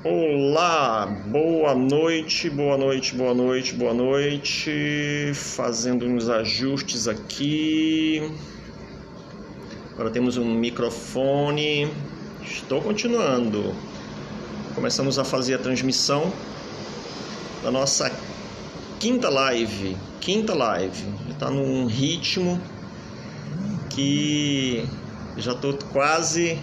Olá, boa noite, boa noite, boa noite, boa noite. Fazendo uns ajustes aqui. Agora temos um microfone. Estou continuando. Começamos a fazer a transmissão da nossa quinta live. Está num ritmo que já estou quase.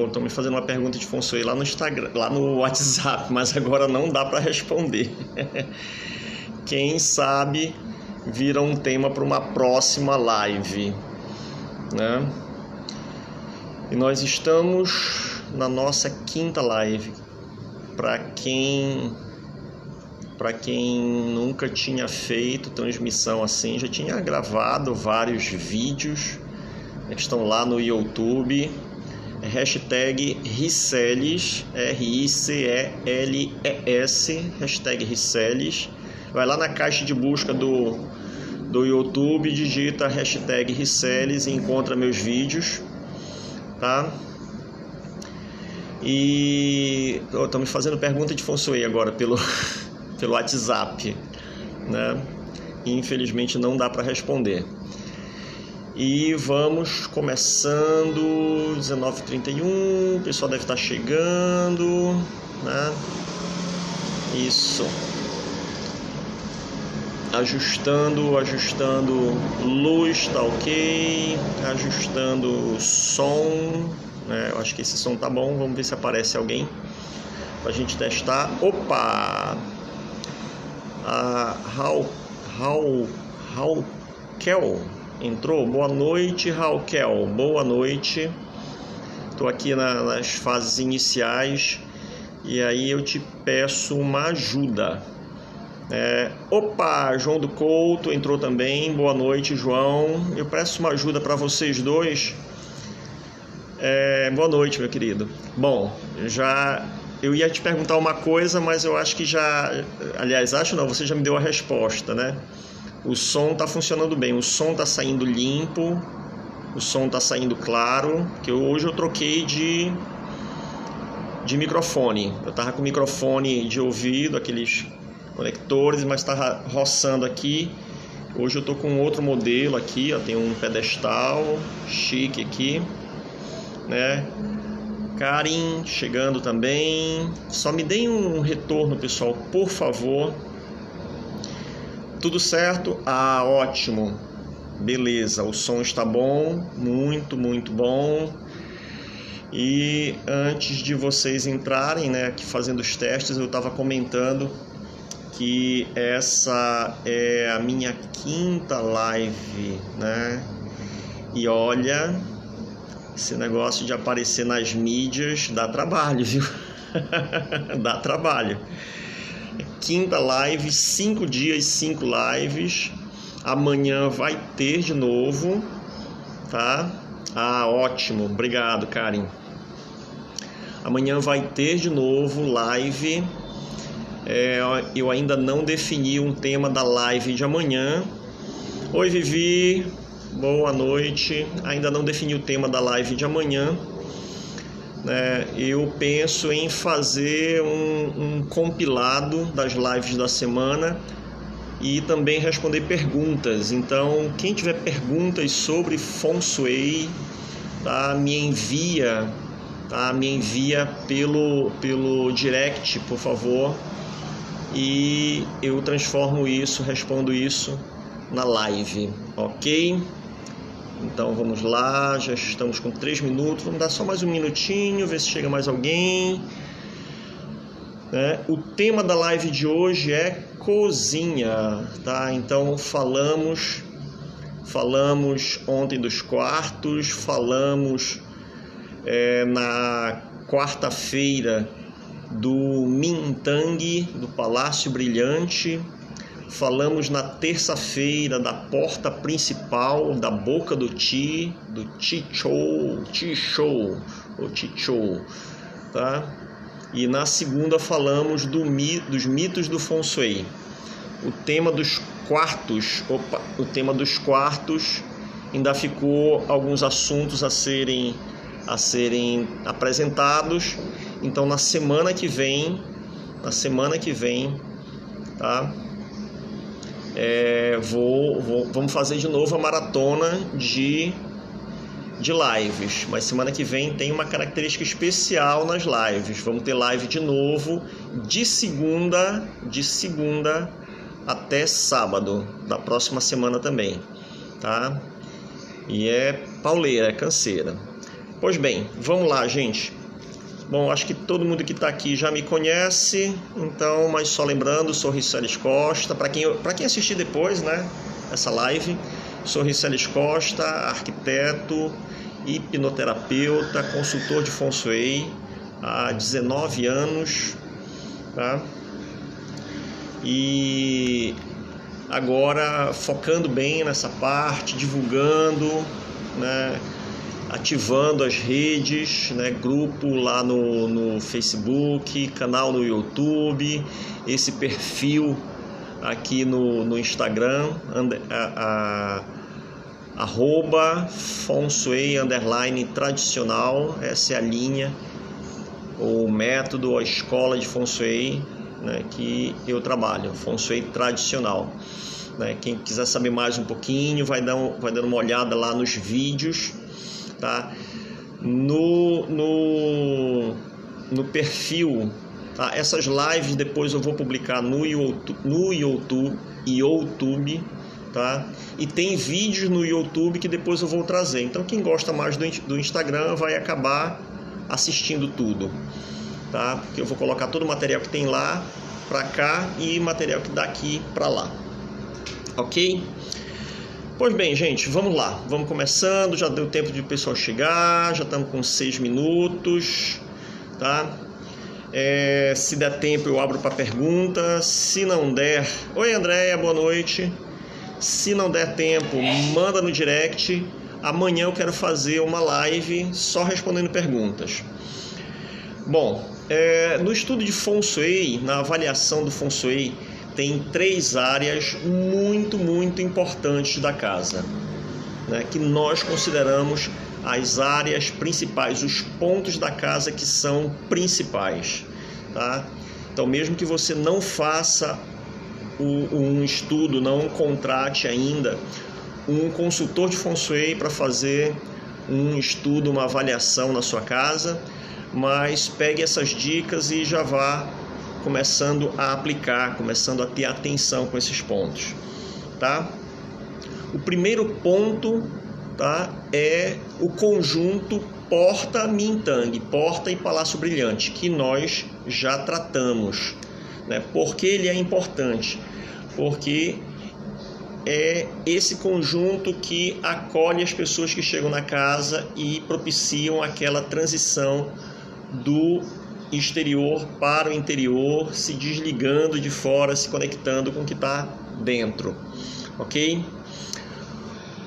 Estão me fazendo uma pergunta de Feng Shui lá no Instagram, lá no WhatsApp, mas agora não dá para responder. Quem sabe vira um tema para uma próxima live, né? E nós estamos na nossa quinta live. Para quem nunca tinha feito transmissão assim, já tinha gravado vários vídeos que estão lá no YouTube. Hashtag Riceles, R-I-C-E-L-E-S, hashtag Riceles. Vai lá na caixa de busca do YouTube, digita hashtag Riceles e encontra meus vídeos, tá? E estão me fazendo pergunta de Feng Shui agora pelo WhatsApp, né? E, infelizmente não dá para responder. E vamos começando, 19h31, o pessoal deve estar chegando, né? Isso. Ajustando, luz tá ok, ajustando som, né? Eu acho que esse som tá bom, vamos ver se aparece alguém pra gente testar. Opa! A Raquel entrou. Boa noite, Raquel. Boa noite. Estou aqui nas fases iniciais e aí eu te peço uma ajuda. Opa, João do Couto entrou também. Boa noite, João. Eu peço uma ajuda para vocês dois. Boa noite, meu querido. Bom, eu ia te perguntar uma coisa, mas eu acho que já... Aliás, você já me deu a resposta, né? O som está funcionando bem, o som está saindo limpo, o som está saindo claro, que hoje eu troquei de microfone. Eu estava com microfone de ouvido, aqueles conectores, mas estava roçando aqui. Hoje eu estou com outro modelo aqui, ó, tem um pedestal chique aqui, né? Karin chegando também. Só me deem um retorno, pessoal, por favor. Tudo certo? Ah, ótimo. Beleza, o som está bom, muito bom. E antes de vocês entrarem, né, aqui fazendo os testes, eu estava comentando que essa é a minha quinta live, né? E olha, esse negócio de aparecer nas mídias dá trabalho, viu? Dá trabalho. Quinta live, 5 dias, 5 lives. Amanhã vai ter de novo, tá? Ah, ótimo, obrigado, Karen. Amanhã vai ter de novo live. Eu ainda não defini um tema da live de amanhã. Oi, Vivi, boa noite. Ainda não defini o tema da live de amanhã. Eu penso em fazer um compilado das lives da semana e também responder perguntas. Então, quem tiver perguntas sobre Feng Shui, tá, me envia pelo direct, por favor, e eu respondo isso na live, ok? Então vamos lá, já estamos com 3 minutos, vamos dar só mais um minutinho, ver se chega mais alguém. O tema da live de hoje é cozinha, tá? Então falamos ontem dos quartos, falamos na quarta-feira do Mintang, do Palácio Brilhante. Falamos na terça-feira da porta principal, da boca do Ti, do Chichou, tá? E na segunda falamos dos mitos do Feng Shui. O tema dos quartos ainda ficou alguns assuntos a serem a serem apresentados. Então na semana que vem, tá? Vamos fazer de novo a maratona de lives, mas semana que vem tem uma característica especial nas lives. Vamos ter live de novo de segunda até sábado da próxima semana também, tá? E é pauleira, é canseira. Pois bem, vamos lá, gente. Bom, acho que todo mundo que está aqui já me conhece, então, mas só lembrando, sou Riceles Costa. Para quem assistir depois, né, essa live, sou Riceles Costa, arquiteto, hipnoterapeuta, consultor de Feng Shui há 19 anos, tá? E agora focando bem nessa parte, divulgando, né, ativando as redes, né, grupo lá no Facebook, canal no YouTube, esse perfil aqui no Instagram, @FengShui_tradicional, essa é a linha, o método, a escola de Feng Shui, né, que eu trabalho, Feng Shui tradicional. Né? Quem quiser saber mais um pouquinho, vai dando uma olhada lá nos vídeos, tá? No perfil, tá? Essas lives depois eu vou publicar no YouTube, tá? E tem vídeos no YouTube que depois eu vou trazer. Então quem gosta mais do Instagram vai acabar assistindo tudo, tá? Porque eu vou colocar todo o material que tem lá para cá e material que daqui para lá, ok? Pois bem, gente, vamos lá, vamos começando. Já deu tempo de o pessoal chegar, já estamos com 6 minutos, tá? Se der tempo eu abro para perguntas. Se não der, oi Andréia, boa noite. Se não der tempo, manda no direct. Amanhã eu quero fazer uma live só respondendo perguntas. Bom, no estudo de Feng Shui, na avaliação do Feng Shui, tem 3 áreas muito importantes da casa, né, que nós consideramos as áreas principais, os pontos da casa que são principais, tá? Então, mesmo que você não faça um estudo, não contrate ainda um consultor de Feng Shui para fazer um estudo, uma avaliação na sua casa, mas pegue essas dicas e já vá começando a aplicar, começando a ter atenção com esses pontos, tá? O primeiro ponto, tá, é o conjunto Porta-Mintang, Porta e Palácio Brilhante, que nós já tratamos, né? Por que ele é importante? Porque é esse conjunto que acolhe as pessoas que chegam na casa e propiciam aquela transição do exterior para o interior, se desligando de fora, se conectando com o que está dentro, ok?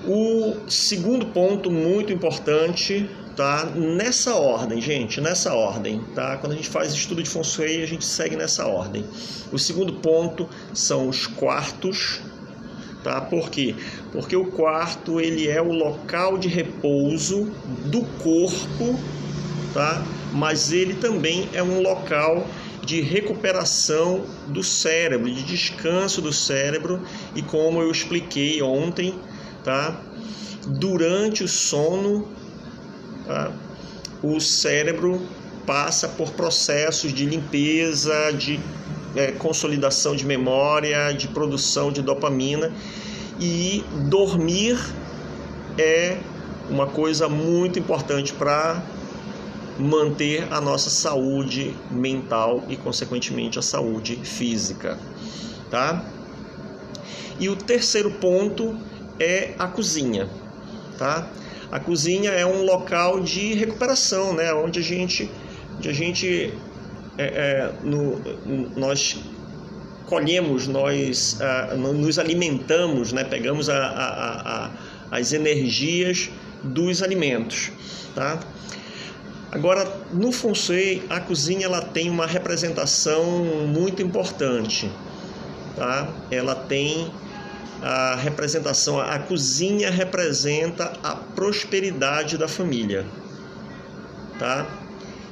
O segundo ponto muito importante, tá? Nessa ordem, gente, nessa ordem, tá? Quando a gente faz estudo de Feng Shui, a gente segue nessa ordem. O segundo ponto são os quartos, tá? Por quê? Porque o quarto, ele é o local de repouso do corpo, tá? Mas ele também é um local de recuperação do cérebro, de descanso do cérebro, e como eu expliquei ontem, tá? Durante o sono, tá? O cérebro passa por processos de limpeza, de consolidação de memória, de produção de dopamina, e dormir é uma coisa muito importante para manter a nossa saúde mental e, consequentemente, a saúde física, tá? E o terceiro ponto é a cozinha, tá? A cozinha é um local de recuperação, né? Onde nós colhemos, nós nos alimentamos, né? Pegamos as energias dos alimentos, tá? Agora, no Feng Shui, a cozinha ela tem uma representação muito importante, tá? Ela tem a representação, a cozinha representa a prosperidade da família, tá?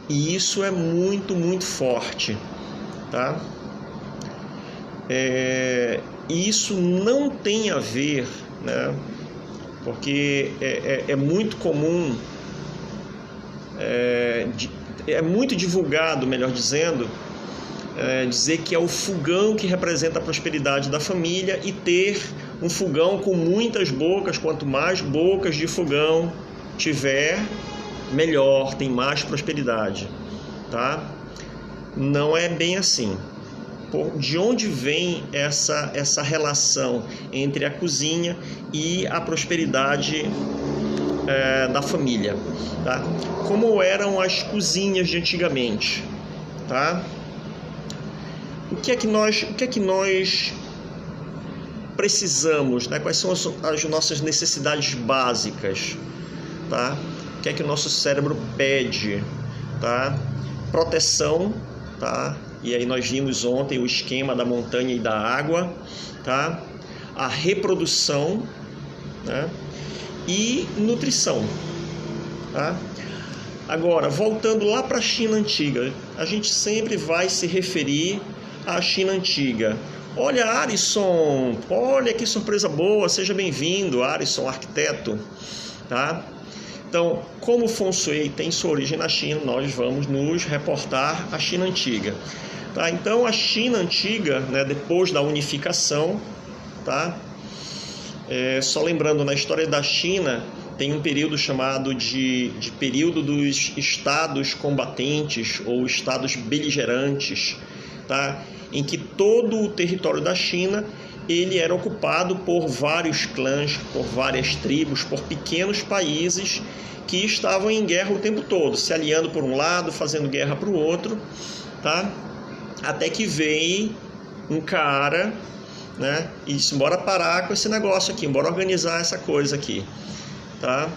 E isso é muito, muito forte, tá? Isso não tem a ver, né? Porque é muito comum, é muito divulgado, melhor dizendo, dizer que é o fogão que representa a prosperidade da família, e ter um fogão com muitas bocas, quanto mais bocas de fogão tiver, melhor, tem mais prosperidade, tá? Não é bem assim. De onde vem essa relação entre a cozinha e a prosperidade da família, tá? Como eram as cozinhas de antigamente, tá? O que é que nós precisamos, né? Quais são as nossas necessidades básicas, tá? O que é que o nosso cérebro pede, tá? Proteção, tá? E aí nós vimos ontem o esquema da montanha e da água, tá? A reprodução, né? E nutrição, tá? Agora, voltando lá para a China antiga, a gente sempre vai se referir à China antiga. Olha, Arisson, olha que surpresa boa, seja bem-vindo, Arisson, arquiteto, tá? Então, como o Feng Shui tem sua origem na China, nós vamos nos reportar à China antiga, tá? Então, a China antiga, né, depois da unificação, tá? Só lembrando, na história da China tem um período chamado de período dos estados combatentes ou estados beligerantes, tá? Em que todo o território da China ele era ocupado por vários clãs, por várias tribos, por pequenos países que estavam em guerra o tempo todo, se aliando por um lado, fazendo guerra para o outro, tá? Até que veio um cara, né, e disse, bora parar com esse negócio aqui, bora organizar essa coisa aqui, tá?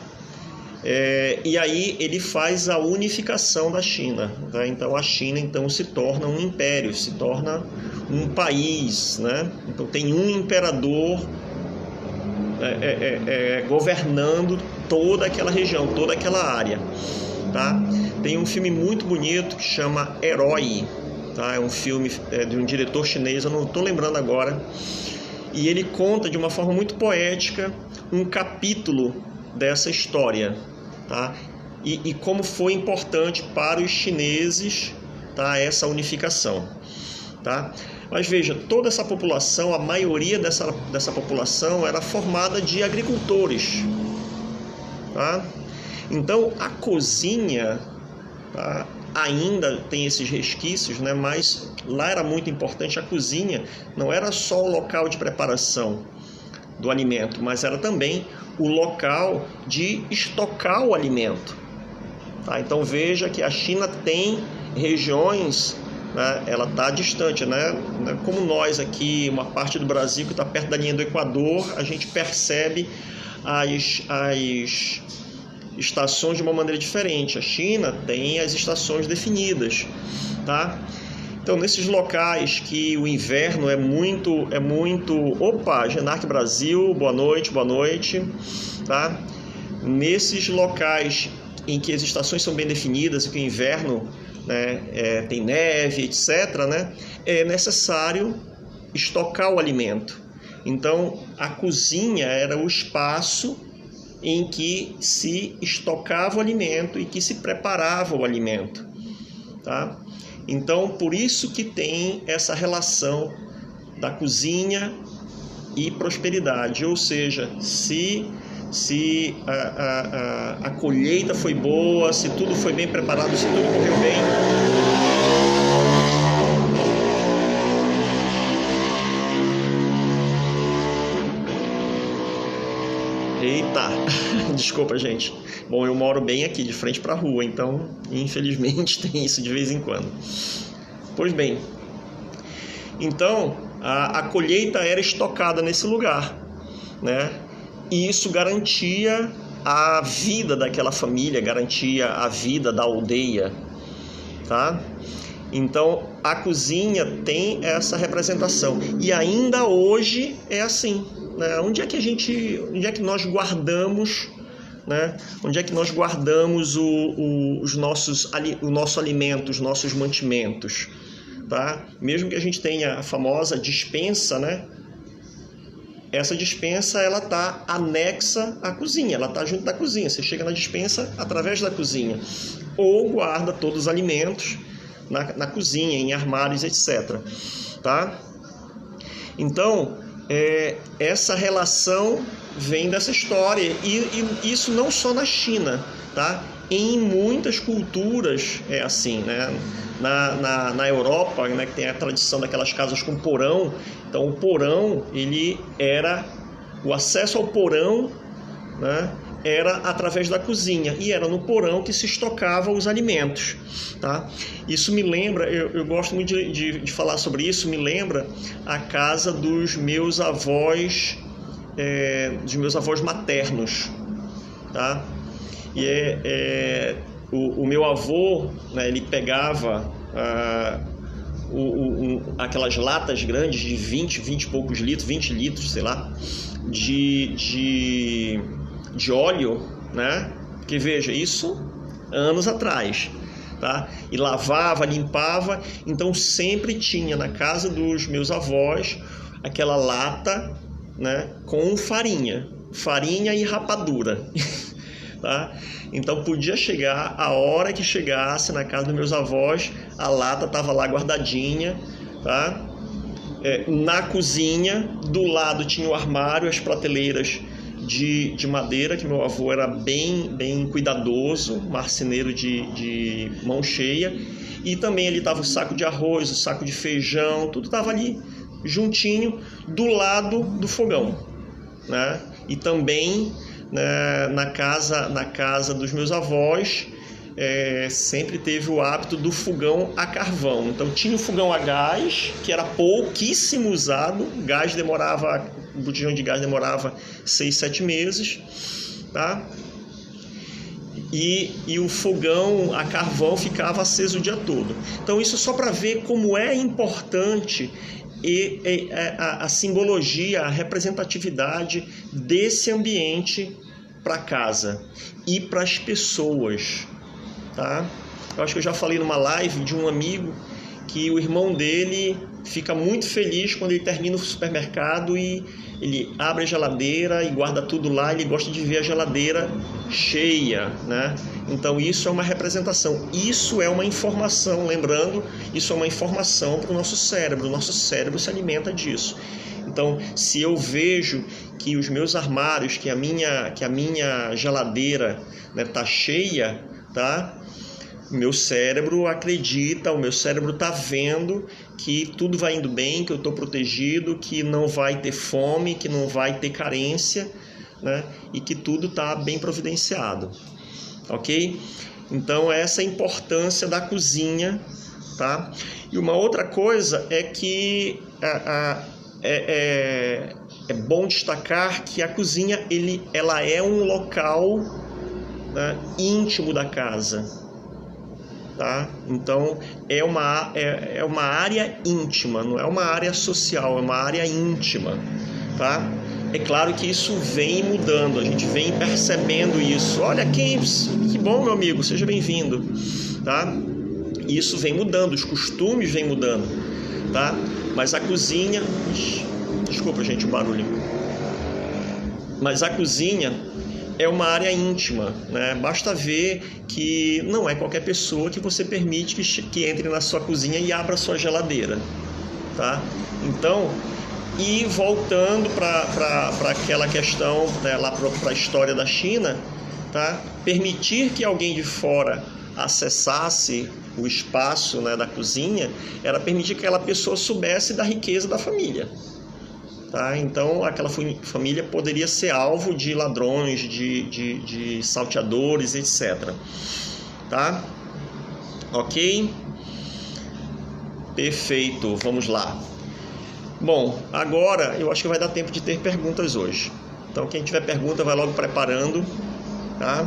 E aí ele faz a unificação da China, tá? Então a China então se torna um império, se torna um país, né? Então tem um imperador governando toda aquela região, toda aquela área, tá? Tem um filme muito bonito que chama Herói, tá? É um filme de um diretor chinês, eu não estou lembrando agora, e ele conta de uma forma muito poética um capítulo dessa história, tá? E como foi importante para os chineses, tá, essa unificação, tá? Mas veja, toda essa população, a maioria dessa população era formada de agricultores, tá? Então a cozinha, tá, ainda tem esses resquícios, né? Mas lá era muito importante a cozinha, não era só o local de preparação do alimento, mas era também o local de estocar o alimento, tá? Então veja que a China tem regiões, né? Ela está distante, né? Como nós aqui, uma parte do Brasil que está perto da linha do Equador, a gente percebe as estações de uma maneira diferente. A China tem as estações definidas, tá? Então, nesses locais que o inverno é muito... Opa, Genarque Brasil, boa noite, tá? Nesses locais em que as estações são bem definidas e que o inverno, né, tem neve, etc., né, é necessário estocar o alimento. Então, a cozinha era o espaço em que se estocava o alimento e que se preparava o alimento, tá? Então, por isso que tem essa relação da cozinha e prosperidade, ou seja, se a colheita foi boa, se tudo foi bem preparado, se tudo correu bem, eita, desculpa, gente. Bom, eu moro bem aqui, de frente para a rua, então, infelizmente, tem isso de vez em quando. Pois bem, então, a colheita era estocada nesse lugar, né? E isso garantia a vida daquela família, garantia a vida da aldeia, tá? Então, a cozinha tem essa representação. E ainda hoje é assim, né? Onde é que nós guardamos né? Onde é que nós guardamos o nosso alimento, os nossos mantimentos, tá? Mesmo que a gente tenha a famosa despensa, né? Essa despensa, ela tá anexa à cozinha, ela tá junto da cozinha. Você chega na despensa através da cozinha. Ou guarda todos os alimentos na cozinha, em armários, etc. Tá? Então, essa relação vem dessa história. E isso não só na China, tá? Em muitas culturas é assim, né? Na Europa, né, que tem a tradição daquelas casas com porão. Então, o porão, o acesso ao porão, né, era através da cozinha, e era no porão que se estocava os alimentos, tá? Isso me lembra, eu gosto muito de falar sobre isso, me lembra a casa dos meus avós maternos, tá? E o meu avô, né, ele pegava aquelas latas grandes de 20 e poucos litros, 20 litros, sei lá, de óleo, né? Porque veja, isso anos atrás, tá? E lavava, limpava, então sempre tinha na casa dos meus avós aquela lata, né, com farinha e rapadura. Tá? Então podia chegar, a hora que chegasse na casa dos meus avós, a lata estava lá guardadinha, tá? Na cozinha, do lado tinha o armário, as prateleiras de madeira, que meu avô era bem cuidadoso, marceneiro de mão cheia, e também ali estava o saco de arroz, o saco de feijão, tudo estava ali juntinho do lado do fogão, né? E também na casa dos meus avós, sempre teve o hábito do fogão a carvão. Então tinha o fogão a gás, que era pouquíssimo usado, o botijão de gás demorava 6, 7 meses, tá? E o fogão a carvão ficava aceso o dia todo. Então isso só para ver como é importante a simbologia, a representatividade desse ambiente para casa e para as pessoas, tá? Eu acho que eu já falei numa live de um amigo que o irmão dele fica muito feliz quando ele termina o supermercado e ele abre a geladeira e guarda tudo lá. Ele gosta de ver a geladeira cheia, né? Então isso é uma representação, isso é uma informação, lembrando, isso é uma informação para o nosso cérebro se alimenta disso. Então, se eu vejo que os meus armários, que a minha geladeira, né, tá cheia, tá? Meu cérebro acredita, o meu cérebro está vendo que tudo vai indo bem, que eu estou protegido, que não vai ter fome, que não vai ter carência, né? E que tudo está bem providenciado, ok? Então essa é a importância da cozinha, tá? E uma outra coisa é que é bom destacar que a cozinha ela é um local, né, íntimo da casa. Tá? Então é uma área íntima, não é uma área social, é uma área íntima, tá? É claro que isso vem mudando, a gente vem percebendo isso. Olha, que bom, meu amigo, seja bem-vindo, tá? Isso vem mudando, os costumes vêm mudando, tá? Mas a cozinha, desculpa, gente, o barulho. Mas a cozinha é uma área íntima, né? Basta ver que não é qualquer pessoa que você permite que entre na sua cozinha e abra a sua geladeira, tá? Então, e voltando para aquela questão, né, lá para a história da China, tá? Permitir que alguém de fora acessasse o espaço, né, da cozinha era permitir que aquela pessoa soubesse da riqueza da família. Tá? Então aquela família poderia ser alvo de ladrões, de salteadores, etc. Tá? Ok? Perfeito, vamos lá. Bom, agora eu acho que vai dar tempo de ter perguntas hoje. Então quem tiver pergunta vai logo preparando. Tá?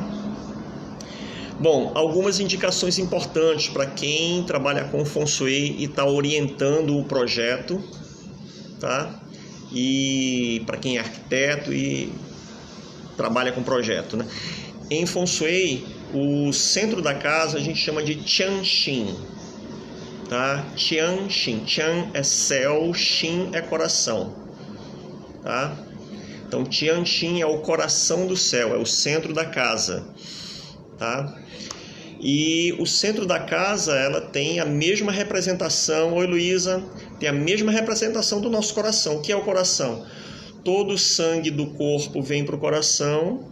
Bom, algumas indicações importantes para quem trabalha com Feng Shui e está orientando o projeto. Tá? E para quem é arquiteto e trabalha com projeto, né? em Feng Shui, o centro da casa a gente chama de Tianxin, tá? Tianxin, Tian é céu, Xin é coração, tá? Então Tianxin é o coração do céu, é o centro da casa, tá? E o centro da casa, ela tem a mesma representação, oi Luísa, tem a mesma representação do nosso coração. O que é o coração? Todo o sangue do corpo vem para o coração,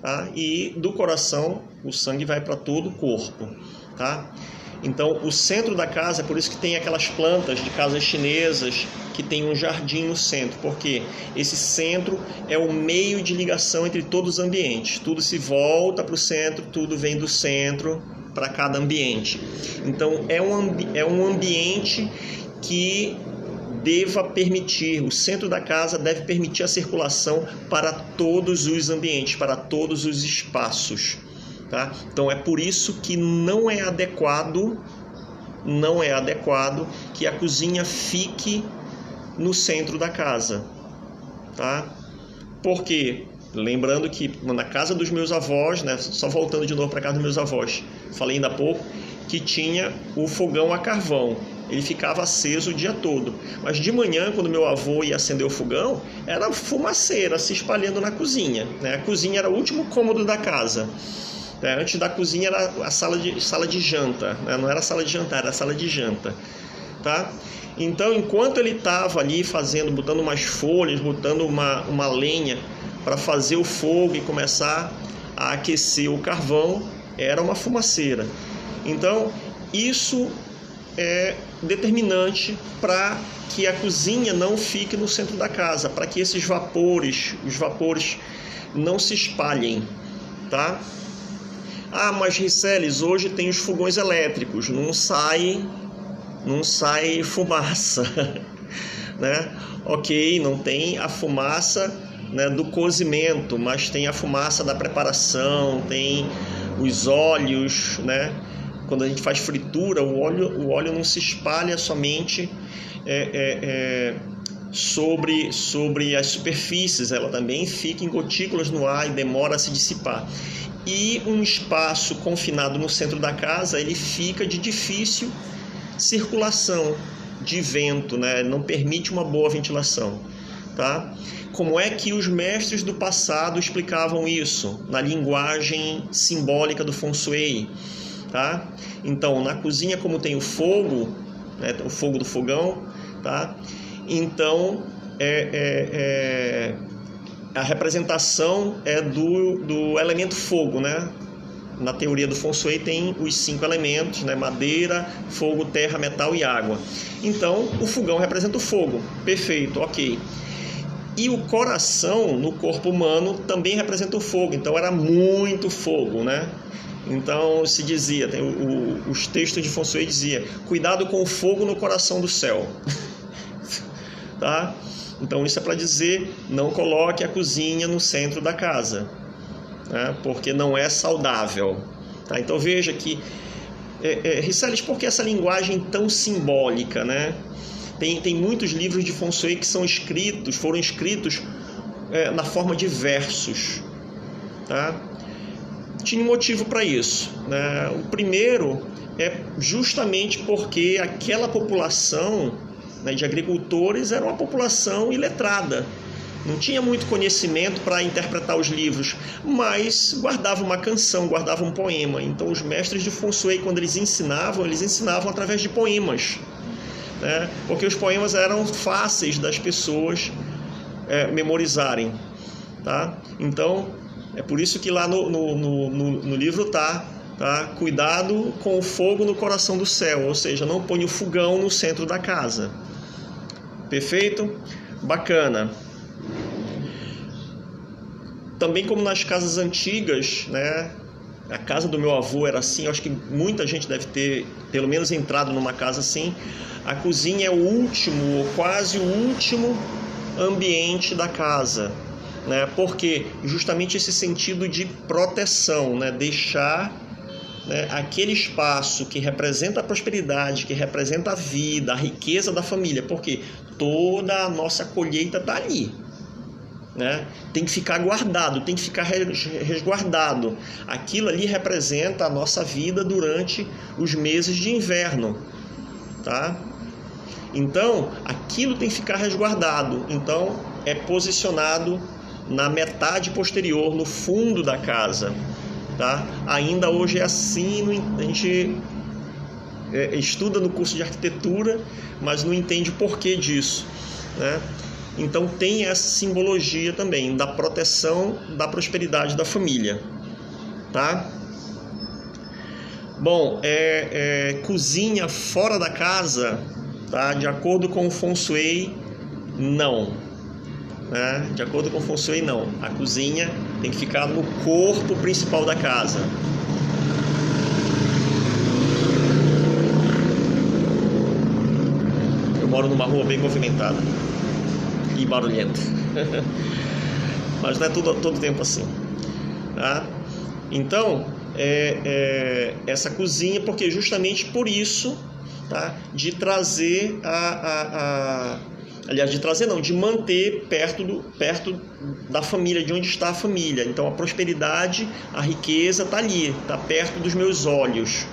tá? E do coração o sangue vai para todo o corpo, tá? Então o centro da casa, é por isso que tem aquelas plantas de casas chinesas que tem um jardim no centro, porque esse centro é o meio de ligação entre todos os ambientes. Tudo se volta para o centro, tudo vem do centro para cada ambiente. Então é um ambiente que deva permitir, o centro da casa deve permitir a circulação para todos os ambientes, para todos os espaços, tá? Então é por isso que não é adequado que a cozinha fique no centro da casa, tá? Porque, lembrando que na casa dos meus avós, né, só voltando de novo para a casa dos meus avós, falei ainda há pouco que tinha o fogão a carvão. Ele ficava aceso o dia todo. Mas de manhã, quando meu avô ia acender o fogão, era fumaceira se espalhando na cozinha, né? A cozinha era o último cômodo da casa. Antes da cozinha era a sala de janta, né? Não era sala de jantar, era sala de janta, tá? Então, enquanto ele estava ali botando umas folhas, botando uma lenha para fazer o fogo e começar a aquecer o carvão, era uma fumaceira. Então, isso é determinante para que a cozinha não fique no centro da casa, para que os vapores não se espalhem, tá? Ah, mas Riceles, hoje tem os fogões elétricos, não sai fumaça, né? Ok, não tem a fumaça, né, do cozimento, mas tem a fumaça da preparação, tem os óleos, né? Quando a gente faz fritura, o óleo não se espalha somente sobre as superfícies, ela também fica em gotículas no ar e demora a se dissipar. E um espaço confinado no centro da casa, ele fica de difícil circulação de vento, né? Não permite uma boa ventilação, tá? Como é que os mestres do passado explicavam isso? Na linguagem simbólica do Feng Shui, tá? Então, na cozinha, como tem o fogo, né, o fogo do fogão, tá? Então, a representação é do elemento fogo, né? Na teoria do Feng Shui tem os 5 elementos, né? Madeira, fogo, terra, metal e água. Então, o fogão representa o fogo. Perfeito, ok. E o coração, no corpo humano, também representa o fogo. Então, era muito fogo, né? Então, se dizia, os textos de Feng Shui diziam, cuidado com o fogo no coração do céu. Tá? Então, isso é para dizer, não coloque a cozinha no centro da casa, né? Porque não é saudável. Tá? Então, veja que, Riceles, por que essa linguagem tão simbólica, né? Tem muitos livros de Feng Shui que foram escritos na forma de versos, tá? Tinha um motivo para isso, né? O primeiro é justamente porque aquela população, né, de agricultores era uma população iletrada, não tinha muito conhecimento para interpretar os livros, mas guardava uma canção, guardava um poema. Então os mestres de Feng Shui, quando eles ensinavam através de poemas, né? Porque os poemas eram fáceis das pessoas memorizarem, tá? Então é por isso que lá no livro tá? Cuidado com o fogo no coração do céu, ou seja, não põe o fogão no centro da casa. Perfeito? Bacana. Também como nas casas antigas, né? A casa do meu avô era assim, eu acho que muita gente deve ter pelo menos entrado numa casa assim. A cozinha é o último, ou quase o último ambiente da casa, né? Porque justamente esse sentido de proteção, né? Deixar, né, aquele espaço que representa a prosperidade, que representa a vida, a riqueza da família, porque toda a nossa colheita está ali, né? Tem que ficar guardado, tem que ficar resguardado. Aquilo ali representa a nossa vida durante os meses de inverno, tá? Então, aquilo tem que ficar resguardado. Então, é posicionado na metade posterior, no fundo da casa, tá? Ainda hoje é assim, a gente estuda no curso de arquitetura, mas não entende o porquê disso, né? Então tem essa simbologia também da proteção, da prosperidade da família, tá? Bom, cozinha fora da casa, tá? De acordo com o Feng Shui, não, né? De acordo com o Feng Shui, não. A cozinha tem que ficar no corpo principal da casa. Eu moro numa rua bem movimentada e barulhenta, mas não é todo tempo assim, tá? Então, essa cozinha, porque justamente por isso, tá? De trazer aliás, de trazer não, de manter perto da família, de onde está a família. Então a prosperidade, a riqueza está ali, está perto dos meus olhos,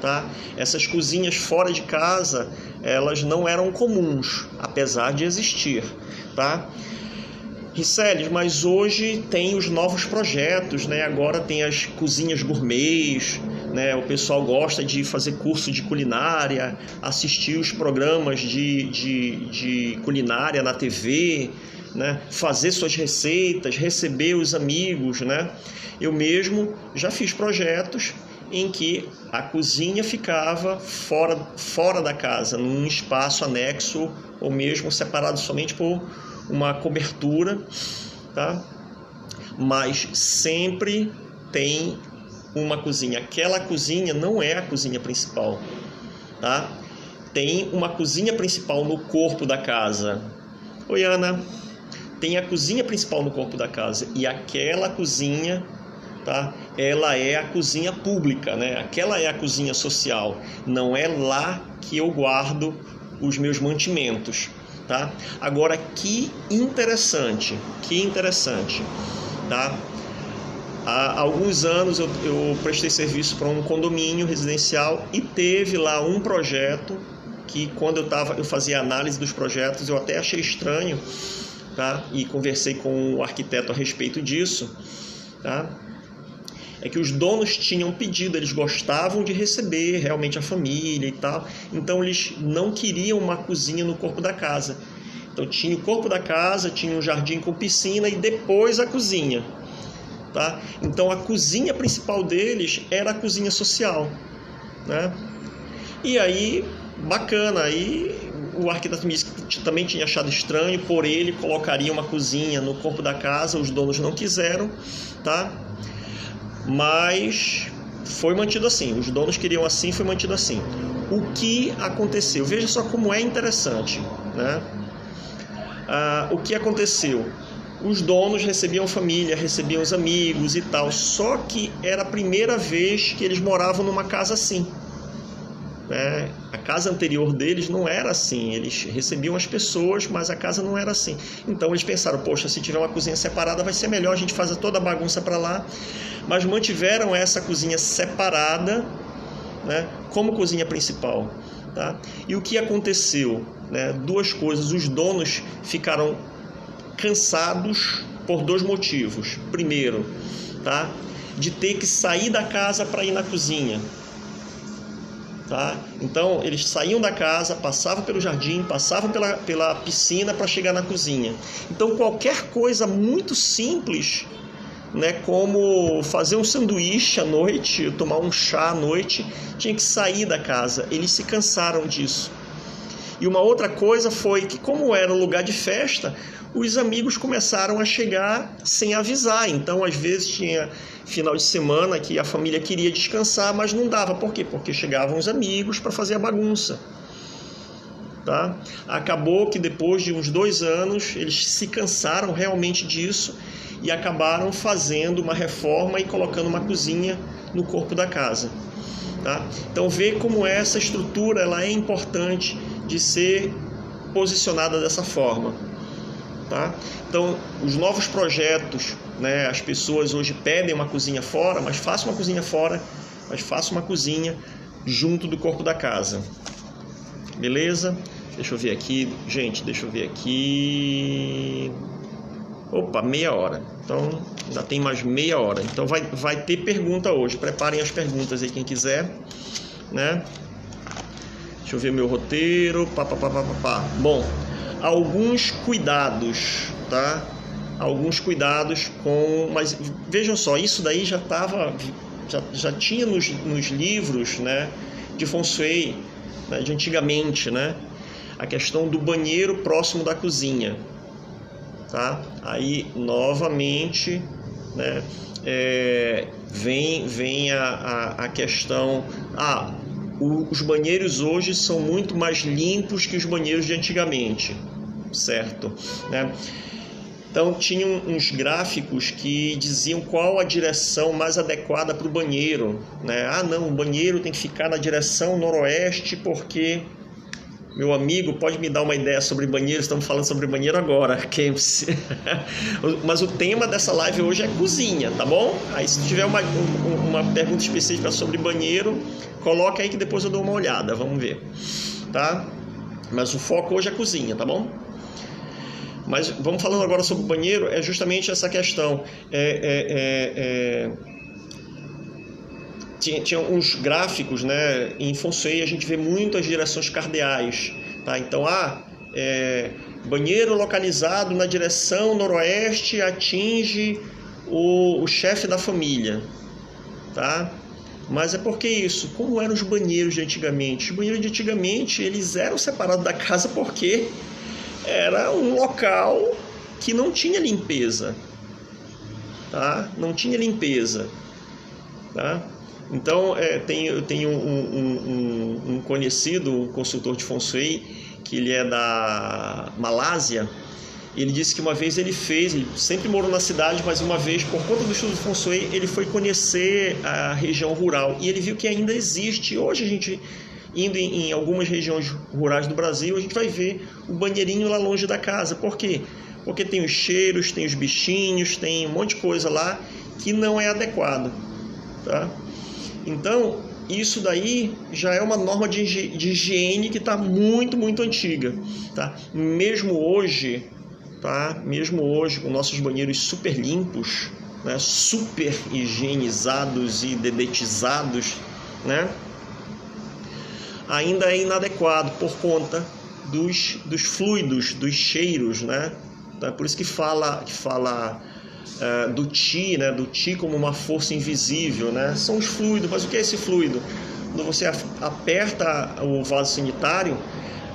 tá? Essas cozinhas fora de casa, elas não eram comuns, apesar de existir, tá? Riceles, mas hoje tem os novos projetos, né? Agora tem as cozinhas gourmets, né? O pessoal gosta de fazer curso de culinária, assistir os programas de culinária na TV, né? Fazer suas receitas, receber os amigos, né? Eu mesmo já fiz projetos em que a cozinha ficava fora da casa, num espaço anexo ou mesmo separado somente por uma cobertura, tá? Mas sempre tem uma cozinha. Aquela cozinha não é a cozinha principal, tá? Tem uma cozinha principal no corpo da casa. Oi, Ana. Tem a cozinha principal no corpo da casa e aquela cozinha, tá? Ela é a cozinha pública, né? Aquela é a cozinha social. Não é lá que eu guardo os meus mantimentos, tá? Agora, que interessante, tá? Há alguns anos eu prestei serviço para um condomínio residencial e teve lá um projeto que, quando eu fazia análise dos projetos, eu até achei estranho, tá? E conversei com o arquiteto a respeito disso, tá? É que os donos tinham pedido, eles gostavam de receber realmente a família e tal, então eles não queriam uma cozinha no corpo da casa. Então tinha o corpo da casa, tinha um jardim com piscina e depois a cozinha, tá? Então a cozinha principal deles era a cozinha social, né? E aí, bacana, aí o arquiteto me disse que também tinha achado estranho, por ele colocaria uma cozinha no corpo da casa, os donos não quiseram, tá? Mas foi mantido assim, os donos queriam assim, foi mantido assim. O que aconteceu? Veja só como é interessante, né? O que aconteceu? Os donos recebiam família, recebiam os amigos e tal, só que era a primeira vez que eles moravam numa casa assim, né? A casa anterior deles não era assim, eles recebiam as pessoas, mas a casa não era assim. Então eles pensaram, poxa, se tiver uma cozinha separada vai ser melhor, a gente faz toda a bagunça para lá. Mas mantiveram essa cozinha separada, né, como cozinha principal, tá? E o que aconteceu, né? Duas coisas, os donos ficaram cansados por dois motivos. Primeiro, tá? De ter que sair da casa para ir na cozinha, tá? Então eles saíam da casa, passavam pelo jardim, passavam pela piscina para chegar na cozinha. Então qualquer coisa muito simples, né, como fazer um sanduíche à noite, tomar um chá à noite, tinha que sair da casa. Eles se cansaram disso. E uma outra coisa foi que, como era um lugar de festa, os amigos começaram a chegar sem avisar. Então, às vezes, tinha final de semana que a família queria descansar, mas não dava. Por quê? Porque chegavam os amigos para fazer a bagunça, tá? Acabou que depois de uns 2 anos, eles se cansaram realmente disso e acabaram fazendo uma reforma e colocando uma cozinha no corpo da casa, tá? Então, vê como essa estrutura ela é importante de ser posicionada dessa forma, tá? Então, os novos projetos, né, as pessoas hoje pedem uma cozinha fora, mas faça uma cozinha fora, mas faça uma cozinha junto do corpo da casa. Beleza? Deixa eu ver aqui, gente, deixa eu ver aqui. Opa, meia hora. Então, ainda tem mais meia hora. Então, vai ter pergunta hoje. Preparem as perguntas aí, quem quiser, né? Deixa eu ver meu roteiro. Bom, alguns cuidados, tá? Alguns cuidados com... Mas vejam só, isso daí já tinha nos livros, né, de Feng Shui, né, de antigamente, né? A questão do banheiro próximo da cozinha, tá? Aí, novamente, né, vem a questão... os banheiros hoje são muito mais limpos que os banheiros de antigamente, certo? Né? Então, tinham uns gráficos que diziam qual a direção mais adequada para o banheiro, né? Não, o banheiro tem que ficar na direção noroeste porque... Meu amigo, pode me dar uma ideia sobre banheiro? Estamos falando sobre banheiro agora. Mas o tema dessa live hoje é cozinha, tá bom? Aí se tiver uma pergunta específica sobre banheiro, coloca aí que depois eu dou uma olhada, vamos ver, tá? Mas o foco hoje é cozinha, tá bom? Mas vamos falando agora sobre banheiro, é justamente essa questão. Tinha uns gráficos, né? Em Feng Shui a gente vê muito as direções cardeais, tá? Então, banheiro localizado na direção noroeste atinge o chefe da família, tá? Mas é porque isso, como eram os banheiros de antigamente? Os banheiros de antigamente, eles eram separados da casa porque era um local que não tinha limpeza, tá? Não tinha limpeza, tá? Então, eu tenho um conhecido, um consultor de Feng Shui, que ele é da Malásia. Ele disse que uma vez ele sempre morou na cidade, mas uma vez, por conta do estudo de Feng Shui, ele foi conhecer a região rural. E ele viu que ainda existe. Hoje a gente, indo em algumas regiões rurais do Brasil, a gente vai ver o banheirinho lá longe da casa. Por quê? Porque tem os cheiros, tem os bichinhos, tem um monte de coisa lá que não é adequado, tá? Então, isso daí já é uma norma de higiene que está muito, muito antiga, tá? Mesmo hoje, tá? Mesmo hoje, com nossos banheiros super limpos, né? Super higienizados e dedetizados, né? Ainda é inadequado por conta dos fluidos, dos cheiros, né? Por isso que fala do Qi, né? Do Qi como uma força invisível, né? São os fluidos, mas o que é esse fluido? Quando você aperta o vaso sanitário,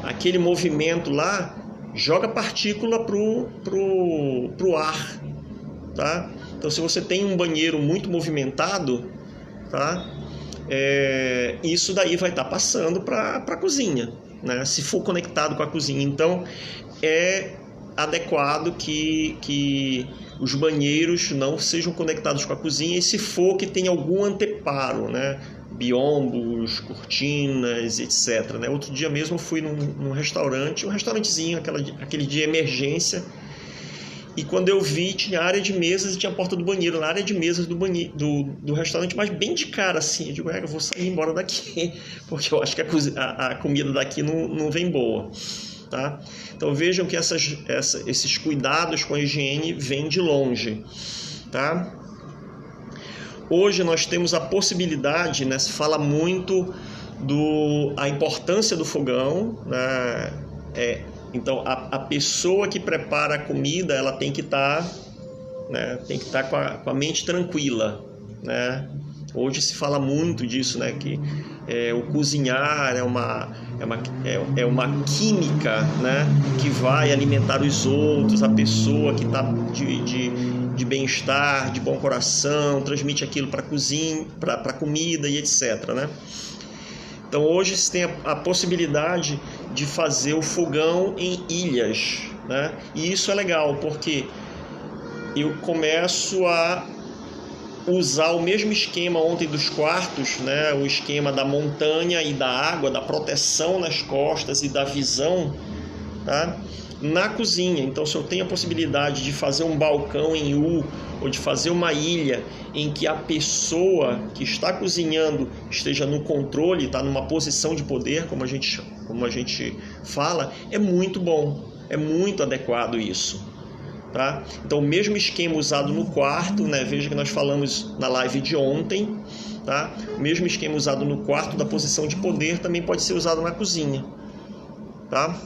aquele movimento lá joga partícula pro ar, tá? Então, se você tem um banheiro muito movimentado, tá? Isso daí vai estar passando para a cozinha, né? Se for conectado com a cozinha. Então, é adequado que os banheiros não sejam conectados com a cozinha, e se for, que tenha algum anteparo, né? Biombos, cortinas, etc, né? Outro dia mesmo eu fui num restaurante, um restaurantezinho, aquele de emergência, e quando eu vi, tinha área de mesas e tinha a porta do banheiro, na área de mesas do restaurante, mas bem de cara, assim. Eu digo, eu vou sair embora daqui, porque eu acho que a comida daqui não vem boa, tá? Então vejam que esses cuidados com a higiene vêm de longe, tá? Hoje nós temos a possibilidade, né? Se fala muito a importância do fogão, né? Então a pessoa que prepara a comida, ela tem que estar, né? Tem que estar com a mente tranquila, né? Hoje se fala muito disso, né? Que o cozinhar é uma química, né? Que vai alimentar os outros, a pessoa que está de bem-estar, de bom coração, transmite aquilo para a cozinha, para a comida e etc, né? Então hoje se tem a possibilidade de fazer o fogão em ilhas, né? E isso é legal, porque eu começo a usar o mesmo esquema ontem dos quartos, né? O esquema da montanha e da água, da proteção nas costas e da visão, tá? na cozinha. Então, se eu tenho a possibilidade de fazer um balcão em U, ou de fazer uma ilha em que a pessoa que está cozinhando esteja no controle, está numa posição de poder, como a gente fala, é muito bom, é muito adequado isso. Tá? Então, o mesmo esquema usado no quarto, né? Veja que nós falamos na live de ontem, tá? O mesmo esquema usado no quarto da posição de poder também pode ser usado na cozinha. Tá?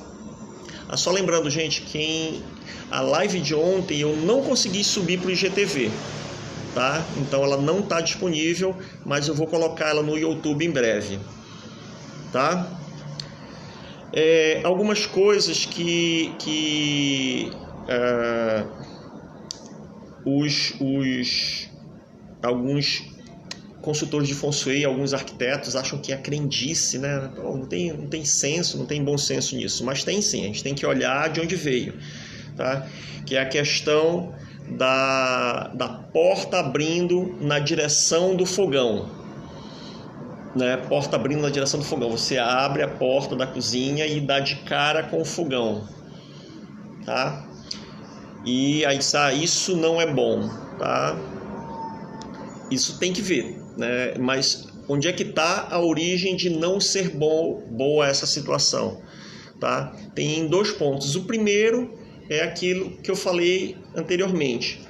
Só lembrando, gente, que a live de ontem eu não consegui subir para o IGTV. Tá? Então, ela não está disponível, mas eu vou colocar ela no YouTube em breve. Tá? Algumas coisas que alguns consultores de Feng Shui, alguns arquitetos acham que é crendice, né? Não tem senso, não tem bom senso nisso, mas tem sim, a gente tem que olhar de onde veio, tá? Que é a questão da porta abrindo na direção do fogão, né? Porta abrindo na direção do fogão, você abre a porta da cozinha e dá de cara com o fogão, tá? E aí isso não é bom, tá? Isso tem que ver, né? Mas onde é que está a origem de não ser boa essa situação, tá? Tem 2 pontos. O primeiro é aquilo que eu falei anteriormente.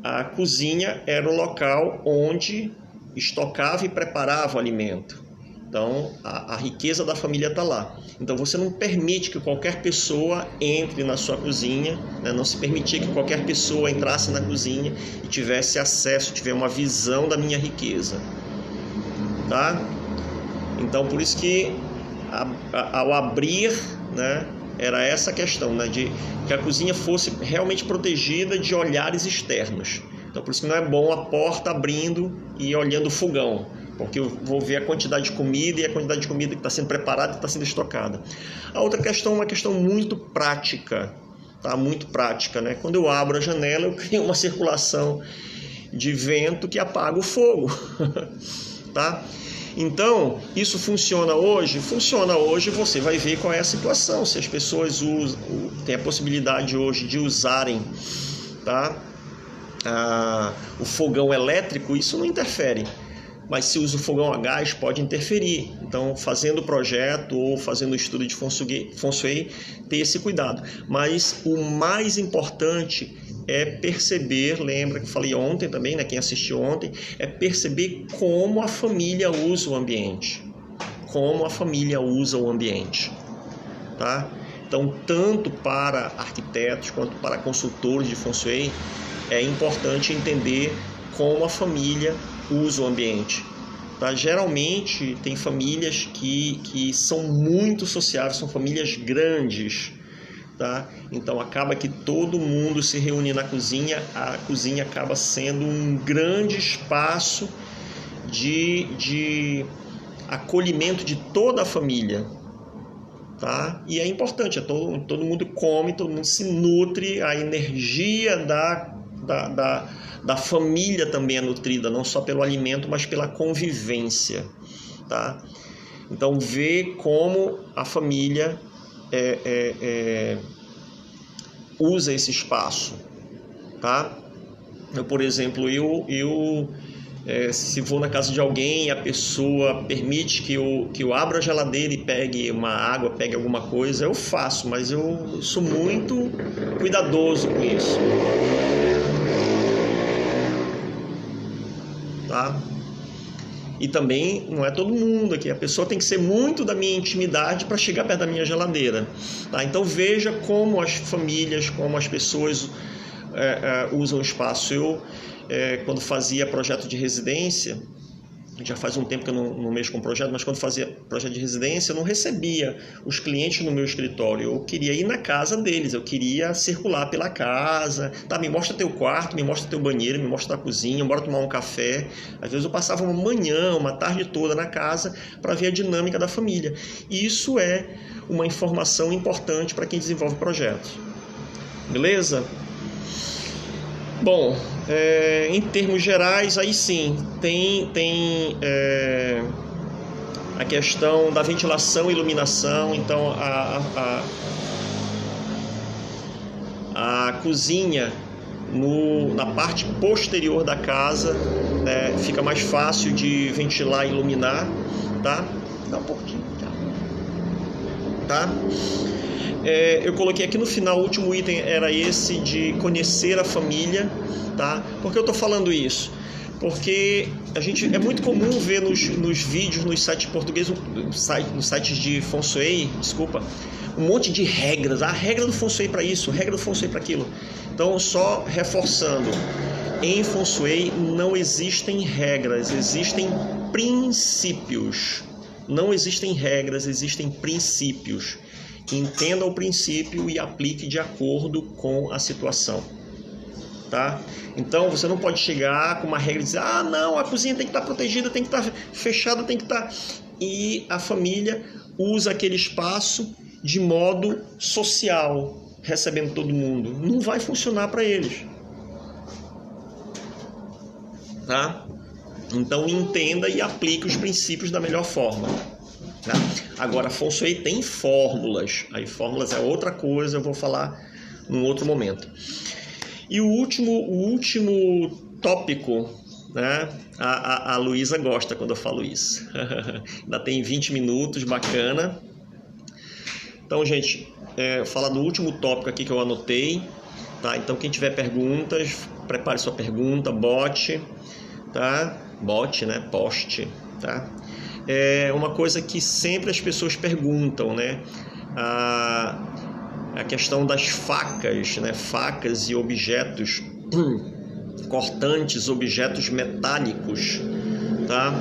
A cozinha era o local onde estocava e preparava o alimento. Então, a riqueza da família está lá. Então, você não permite que qualquer pessoa entre na sua cozinha, né? Não se permitia que qualquer pessoa entrasse na cozinha e tivesse acesso, tivesse uma visão da minha riqueza. Tá? Então, por isso que ao abrir, né, era essa questão, né, de que a cozinha fosse realmente protegida de olhares externos. Então, por isso que não é bom a porta abrindo e olhando o fogão, porque eu vou ver a quantidade de comida e a quantidade de comida que está sendo preparada e está sendo estocada. A outra questão é uma questão muito prática, tá? Muito prática, né? Quando eu abro a janela, eu crio uma circulação de vento que apaga o fogo, tá? Então, isso funciona hoje? Funciona hoje, você vai ver qual é a situação. Se as pessoas têm a possibilidade hoje de usarem, tá, o fogão elétrico, isso não interfere. Mas se usa o fogão a gás, pode interferir. Então, fazendo o projeto ou fazendo o estudo de Feng Shui, ter esse cuidado. Mas o mais importante é perceber, lembra que eu falei ontem também, né, quem assistiu ontem, é perceber como a família usa o ambiente. Como a família usa o ambiente. Tá? Então, tanto para arquitetos quanto para consultores de Feng Shui, é importante entender como a família usa o ambiente. Tá? Geralmente tem famílias que são muito sociáveis, são famílias grandes, tá? Então acaba que todo mundo se reúne na cozinha, a cozinha acaba sendo um grande espaço de acolhimento de toda a família, tá? E é importante, todo mundo come, todo mundo se nutre, a energia da família também é nutrida, não só pelo alimento, mas pela convivência, tá? Então, ver como a família usa esse espaço, tá? Eu, por exemplo, se vou na casa de alguém e a pessoa permite que eu abra a geladeira e pegue uma água, pegue alguma coisa, eu faço, mas eu sou muito cuidadoso com isso. Tá? E também não é todo mundo aqui, a pessoa tem que ser muito da minha intimidade para chegar perto da minha geladeira, tá? Então veja como as famílias, como as pessoas usam o espaço. Eu, quando fazia projeto de residência, já faz um tempo que eu não mexo com projeto, mas quando fazia projeto de residência, eu não recebia os clientes no meu escritório. Eu queria ir na casa deles, eu queria circular pela casa. Tá, me mostra teu quarto, me mostra teu banheiro, me mostra a cozinha, bora tomar um café. Às vezes eu passava uma manhã, uma tarde toda na casa para ver a dinâmica da família. E isso é uma informação importante para quem desenvolve projetos. Beleza? Bom, em termos gerais, aí sim, tem a questão da ventilação e iluminação. Então, A cozinha na parte posterior da casa, né, fica mais fácil de ventilar e iluminar, tá? Dá um pouquinho, tá? Eu coloquei aqui no final, o último item era esse de conhecer a família, tá? Por que eu tô falando isso? Porque é muito comum ver nos vídeos, nos sites portugueses, nos sites de Feng Shui, desculpa, um monte de regras. A regra do Feng Shui para isso, a regra do Feng Shui para aquilo. Então, só reforçando, em Feng Shui não existem regras, existem princípios. Não existem regras, existem princípios. Entenda o princípio e aplique de acordo com a situação. Tá? Então você não pode chegar com uma regra e dizer: ah, não, a cozinha tem que estar protegida, tem que estar fechada, tem que estar... E a família usa aquele espaço de modo social, recebendo todo mundo. Não vai funcionar para eles. Tá? Então entenda e aplique os princípios da melhor forma. Tá? Agora, Feng Shui tem fórmulas. Aí fórmulas é outra coisa, eu vou falar num outro momento. E o último tópico, né? A Luísa gosta quando eu falo isso. Ainda tem 20 minutos, bacana. Então, gente, falar do último tópico aqui que eu anotei. Tá? Então, quem tiver perguntas, prepare sua pergunta, bote, tá? Bote, né? Poste, tá? É uma coisa que sempre as pessoas perguntam, né? A questão das facas, né? Facas e objetos cortantes, objetos metálicos, tá?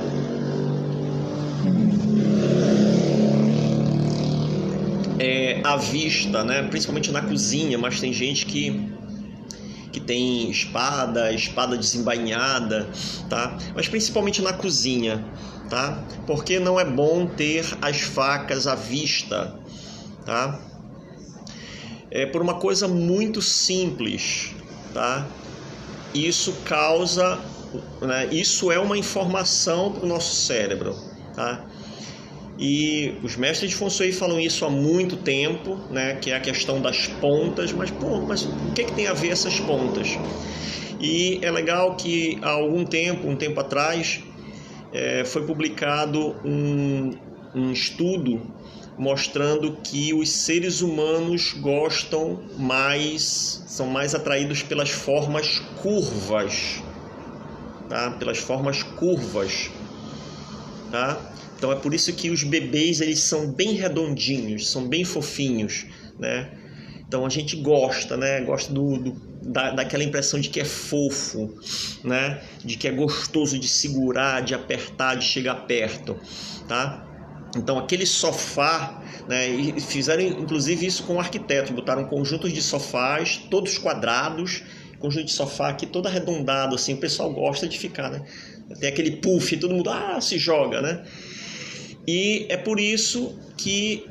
À vista, né? Principalmente na cozinha, mas tem gente que tem espada desembainhada, tá? Mas principalmente na cozinha, tá? Porque não é bom ter as facas à vista, tá? Por uma coisa muito simples, tá? Isso causa, né? Isso é uma informação para o nosso cérebro, tá? E os mestres de Feng Shui falam isso há muito tempo, né? Que é a questão das pontas, mas o que tem a ver essas pontas? E é legal que há um tempo atrás, foi publicado um estudo mostrando que os seres humanos são mais atraídos pelas formas curvas, tá? Pelas formas curvas, tá? Então é por isso que os bebês, eles são bem redondinhos, são bem fofinhos, né? Então a gente gosta, né? Gosta daquela impressão de que é fofo, né? De que é gostoso de segurar, de apertar, de chegar perto, tá? Então aquele sofá, né? E fizeram inclusive isso com o arquiteto, botaram conjuntos de sofás, todos quadrados, conjunto de sofá aqui todo arredondado, assim, o pessoal gosta de ficar, né? Tem aquele puff, todo mundo se joga, né? E é por isso que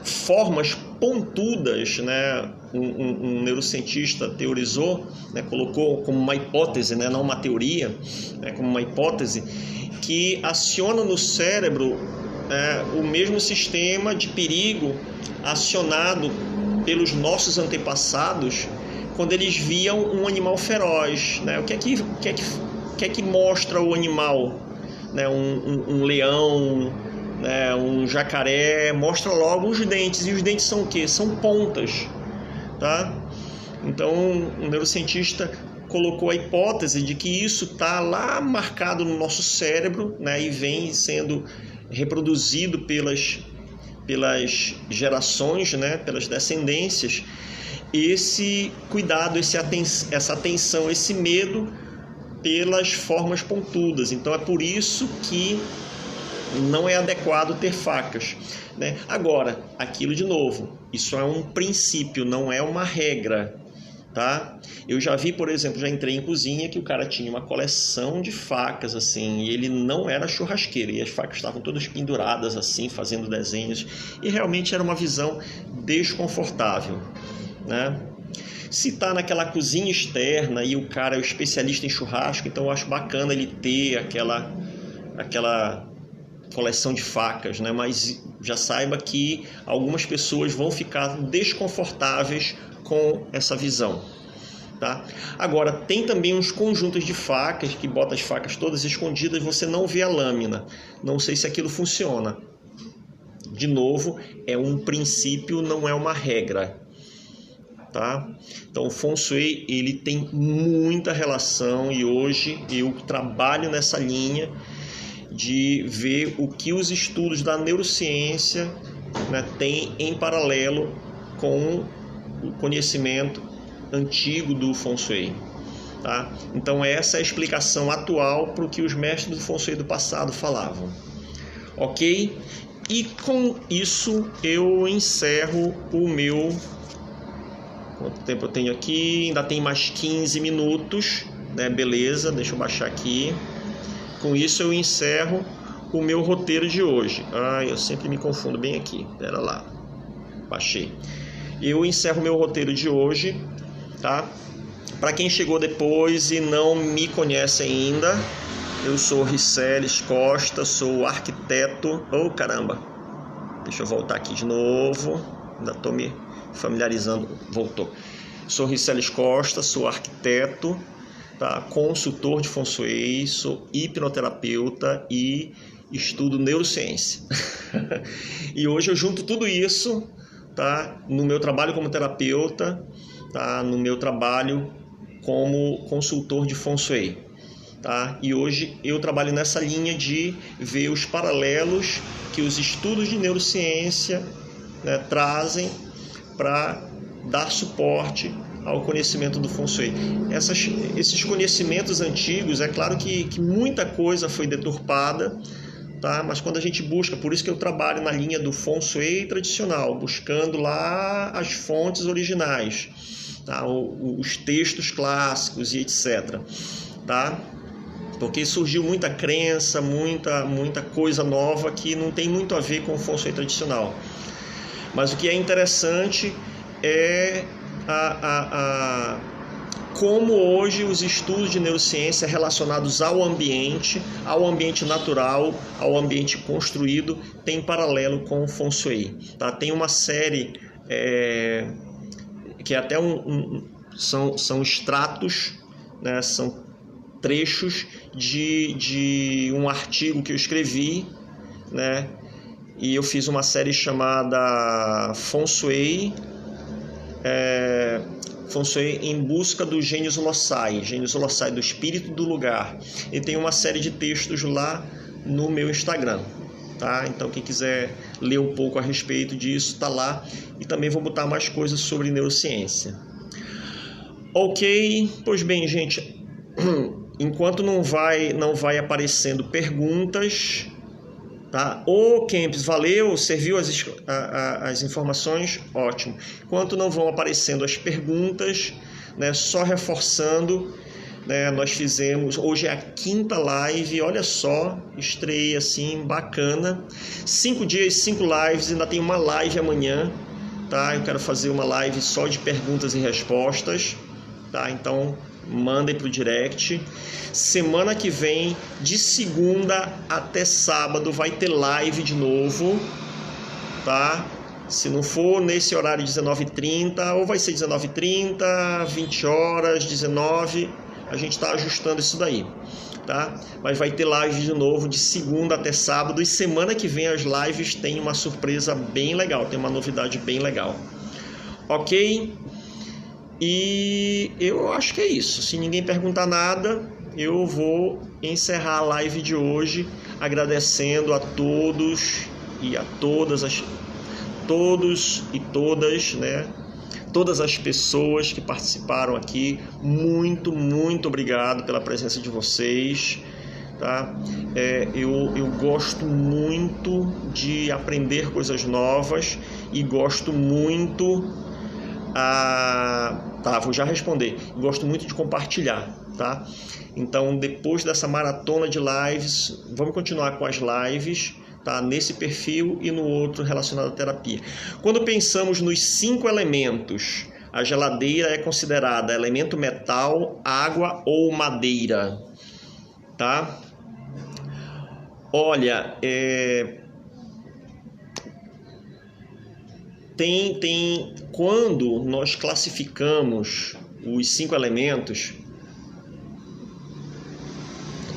formas pontudas, né? Um neurocientista teorizou, né? Colocou como uma hipótese, né? Não uma teoria, né? Como uma hipótese que aciona no cérebro o mesmo sistema de perigo acionado pelos nossos antepassados quando eles viam um animal feroz, né? O que é que mostra o animal, né? Um leão, né? Um jacaré, mostra logo os dentes, e os dentes são o quê? São pontas, tá? Então, um neurocientista colocou a hipótese de que isso está lá marcado no nosso cérebro, né? E vem sendo reproduzido pelas gerações, né? Pelas descendências, esse cuidado, essa atenção, esse medo pelas formas pontudas. Então é por isso que não é adequado ter facas, né? Agora, aquilo de novo, isso é um princípio, não é uma regra, tá? Eu já vi, por exemplo, já entrei em cozinha que o cara tinha uma coleção de facas, assim, e ele não era churrasqueiro, e as facas estavam todas penduradas, assim, fazendo desenhos, e realmente era uma visão desconfortável, né? Se está naquela cozinha externa e o cara é o especialista em churrasco, então eu acho bacana ele ter aquela coleção de facas, né? Mas já saiba que algumas pessoas vão ficar desconfortáveis com essa visão, tá? Agora, tem também uns conjuntos de facas que bota as facas todas escondidas e você não vê a lâmina. Não sei se aquilo funciona. De novo, é um princípio, não é uma regra, tá? Então, o Feng Shui, ele tem muita relação e hoje eu trabalho nessa linha de ver o que os estudos da neurociência, né, têm em paralelo com o conhecimento antigo do Feng Shui, tá? Então essa é a explicação atual para o que os mestres do Feng Shui do passado falavam, ok? E com isso eu encerro o meu... Quanto tempo eu tenho aqui? Ainda tem mais 15 minutos, né? Beleza, deixa eu baixar aqui. Com isso eu encerro o meu roteiro de hoje. Eu sempre me confundo bem aqui. Pera lá. Baixei. Eu encerro o meu roteiro de hoje, tá? Para quem chegou depois e não me conhece ainda, eu sou Riceles Costa, sou arquiteto. Oh, caramba. Deixa eu voltar aqui de novo. Ainda estou me familiarizando. Voltou. Sou Riceles Costa, sou arquiteto, tá? Consultor de Feng Shui, sou hipnoterapeuta e estudo neurociência. E hoje eu junto tudo isso, tá? No meu trabalho como terapeuta, tá? No meu trabalho como consultor de Feng Shui, tá? E hoje eu trabalho nessa linha de ver os paralelos que os estudos de neurociência, né, trazem para dar suporte ao conhecimento do Feng Shui. Esses conhecimentos antigos, é claro que muita coisa foi deturpada, tá? Mas quando a gente busca, por isso que eu trabalho na linha do Feng Shui tradicional, buscando lá as fontes originais, tá? Os textos clássicos e etc, tá? Porque surgiu muita crença, muita coisa nova que não tem muito a ver com o Feng Shui tradicional. Mas o que é interessante é como hoje os estudos de neurociência relacionados ao ambiente natural, ao ambiente construído, tem paralelo com o Feng Shui, tá? Tem uma série que até são extratos, né? São trechos de um artigo que eu escrevi, né? E eu fiz uma série chamada Feng Shui em busca do Genius Loci, do espírito do lugar. E tem uma série de textos lá no meu Instagram, tá? Então quem quiser ler um pouco a respeito disso, tá lá. E também vou botar mais coisas sobre neurociência. Ok, pois bem, gente, enquanto não vai aparecendo perguntas, tá? Ô, Kempis, valeu, serviu as informações? Ótimo. Enquanto não vão aparecendo as perguntas, né, só reforçando, né, nós fizemos, hoje é a 5ª live, olha só, estreiei assim, bacana. 5 dias, 5 lives, ainda tem uma live amanhã, tá? Eu quero fazer uma live só de perguntas e respostas, tá? Então, mandem pro direct. Semana que vem, de segunda até sábado, vai ter live de novo, tá? Se não for nesse horário 19h30, ou vai ser 19h30, 20 horas, 19, a gente está ajustando isso daí, tá? Mas vai ter live de novo de segunda até sábado, e semana que vem as lives tem uma surpresa bem legal, tem uma novidade bem legal, ok? E eu acho que é isso. Se ninguém perguntar nada, eu vou encerrar a live de hoje agradecendo a todos e a todas né? Todas as pessoas que participaram aqui. Muito, muito obrigado pela presença de vocês, tá? Eu gosto muito de aprender coisas novas e gosto muito vou já responder. Gosto muito de compartilhar, tá? Então, depois dessa maratona de lives, vamos continuar com as lives, tá? Nesse perfil e no outro relacionado à terapia. Quando pensamos nos 5 elementos, a geladeira é considerada elemento metal, água ou madeira, tá? Olha, quando nós classificamos os 5 elementos,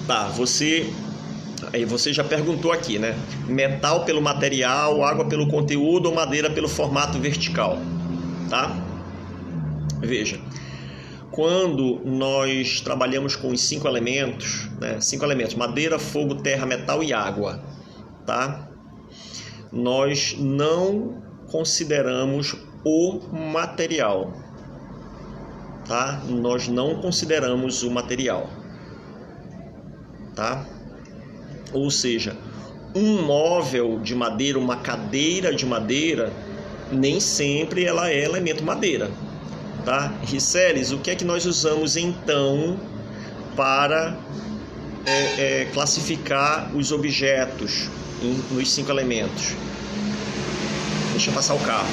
tá, você já perguntou aqui, né? Metal pelo material, água pelo conteúdo ou madeira pelo formato vertical, tá? Veja, quando nós trabalhamos com os 5 elementos, né? 5 elementos: madeira, fogo, terra, metal e água, tá? Nós não consideramos o material, tá? Nós não consideramos o material, tá? Ou seja, um móvel de madeira, uma cadeira de madeira, nem sempre ela é elemento madeira, tá? Riceles, o que é que nós usamos então para classificar os objetos nos 5 elementos? Deixa eu passar o carro.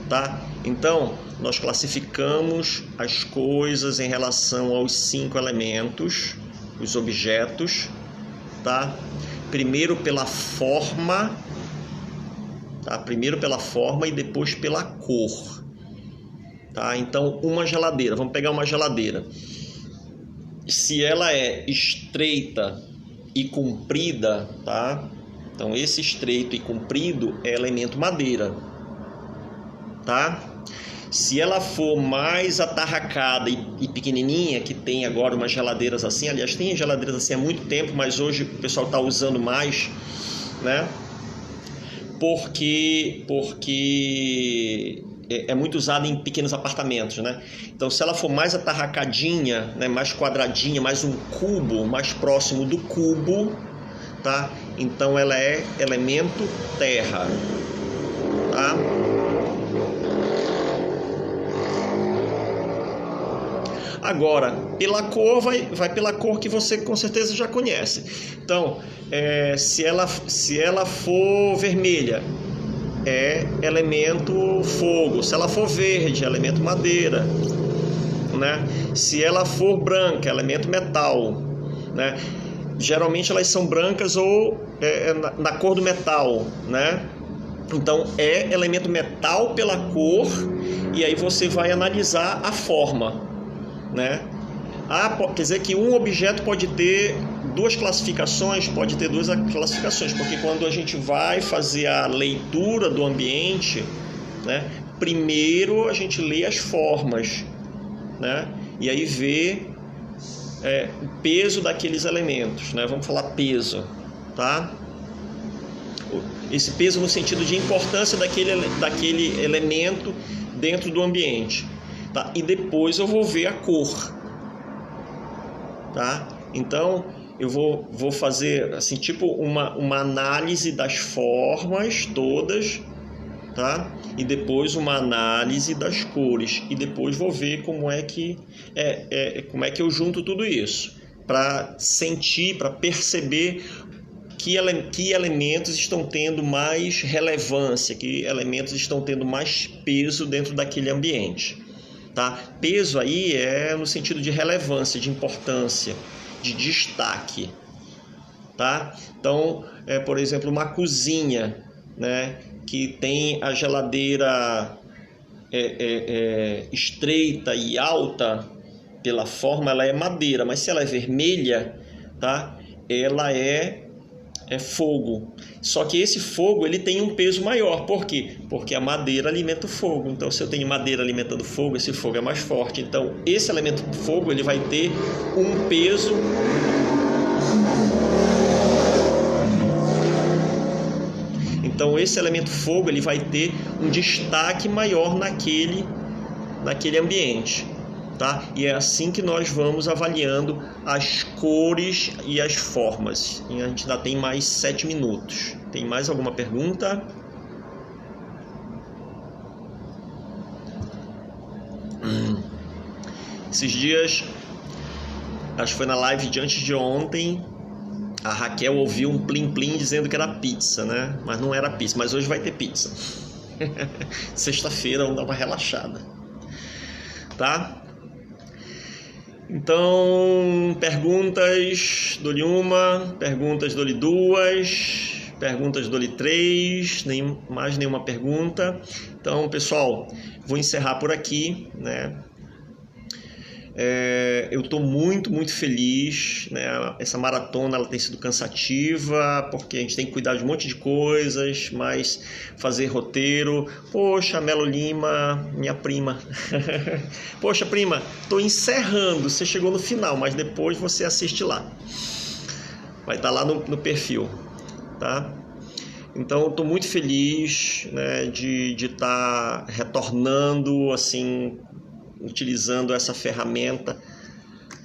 Tá? Então, nós classificamos as coisas em relação aos 5 elementos, os objetos, tá? Primeiro pela forma, tá? Primeiro pela forma e depois pela cor, tá? Então, uma geladeira, vamos pegar uma geladeira. Se ela é estreita e comprida, tá? Então, esse estreito e comprido é elemento madeira, tá? Se ela for mais atarracada e pequenininha, que tem agora umas geladeiras assim, aliás, tem geladeiras assim há muito tempo, mas hoje o pessoal está usando mais, né? Porque é muito usada em pequenos apartamentos, né? Então, se ela for mais atarracadinha, né, mais quadradinha, mais um cubo, mais próximo do cubo, tá? Então ela é elemento terra, tá? Agora, pela cor, vai pela cor que você com certeza já conhece. Então, se ela for vermelha, é elemento fogo. Se ela for verde, é elemento madeira, né? Se ela for branca, é elemento metal, né? Geralmente elas são brancas ou na cor do metal, né? Então é elemento metal pela cor, e aí você vai analisar a forma, né? Quer dizer que um objeto pode ter duas classificações? Pode ter duas classificações, porque quando a gente vai fazer a leitura do ambiente, né, primeiro a gente lê as formas, né? E aí vê o peso daqueles elementos, né? Vamos falar peso, tá? Esse peso no sentido de importância daquele elemento dentro do ambiente, tá? E depois eu vou ver a cor, tá? Então eu vou fazer assim, tipo uma análise das formas todas, tá? E depois uma análise das cores, e depois vou ver como é que eu junto tudo isso para sentir, para perceber que elementos estão tendo mais relevância, que elementos estão tendo mais peso dentro daquele ambiente, tá? Peso aí é no sentido de relevância, de importância, de destaque, tá? Então, por exemplo, uma cozinha, né, que tem a geladeira estreita e alta pela forma, ela é madeira, mas se ela é vermelha, tá, ela é fogo. Só que esse fogo ele tem um peso maior. Por quê? Porque a madeira alimenta o fogo. Então, se eu tenho madeira alimentando fogo, esse fogo é mais forte. Então, esse elemento fogo ele vai ter um peso Então esse elemento fogo ele vai ter um destaque maior naquele ambiente, tá? E é assim que nós vamos avaliando as cores e as formas. E a gente ainda tem mais 7 minutos. Tem mais alguma pergunta? Esses dias, acho que foi na live de antes de ontem, a Raquel ouviu um plim-plim dizendo que era pizza, né? Mas não era pizza, mas hoje vai ter pizza. Sexta-feira, vamos dar uma relaxada, tá? Então, perguntas, dou-lhe uma, perguntas, dou-lhe duas, perguntas, dou-lhe três, mais nenhuma pergunta. Então, pessoal, vou encerrar por aqui, né? Eu estou muito feliz, né? Essa maratona ela tem sido cansativa, porque a gente tem que cuidar de um monte de coisas, mas fazer roteiro. Poxa, Melo Lima, minha prima. Poxa, prima, estou encerrando, você chegou no final, mas depois você assiste lá. Vai estar lá no perfil, tá? Então, eu estou muito feliz, né, de estar retornando, assim, utilizando essa ferramenta,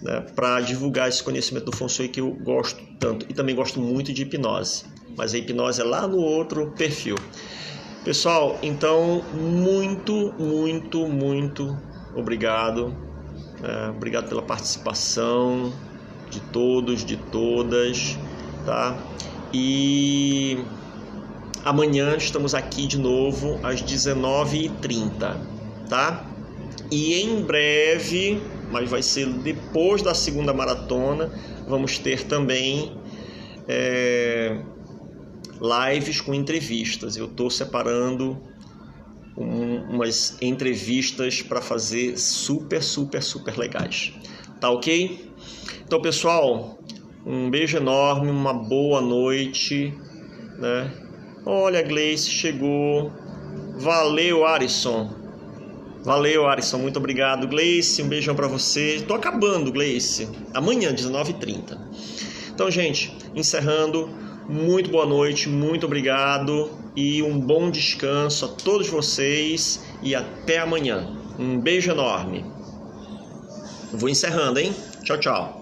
né, para divulgar esse conhecimento do Feng Shui que eu gosto tanto. E também gosto muito de hipnose, mas a hipnose é lá no outro perfil. Pessoal, então, muito obrigado. Obrigado pela participação de todos, de todas, tá? E amanhã estamos aqui de novo às 19h30, tá? E em breve, mas vai ser depois da segunda maratona, vamos ter também lives com entrevistas. Eu estou separando umas entrevistas para fazer super legais. Tá ok? Então, pessoal, um beijo enorme, uma boa noite, né? Olha, a Gleice chegou. Valeu, Arisson. Valeu, Arisson, muito obrigado. Gleice, um beijão pra você. Tô acabando, Gleice. Amanhã, 19h30. Então, gente, encerrando. Muito boa noite, muito obrigado. E um bom descanso a todos vocês. E até amanhã. Um beijo enorme. Vou encerrando, hein? Tchau, tchau.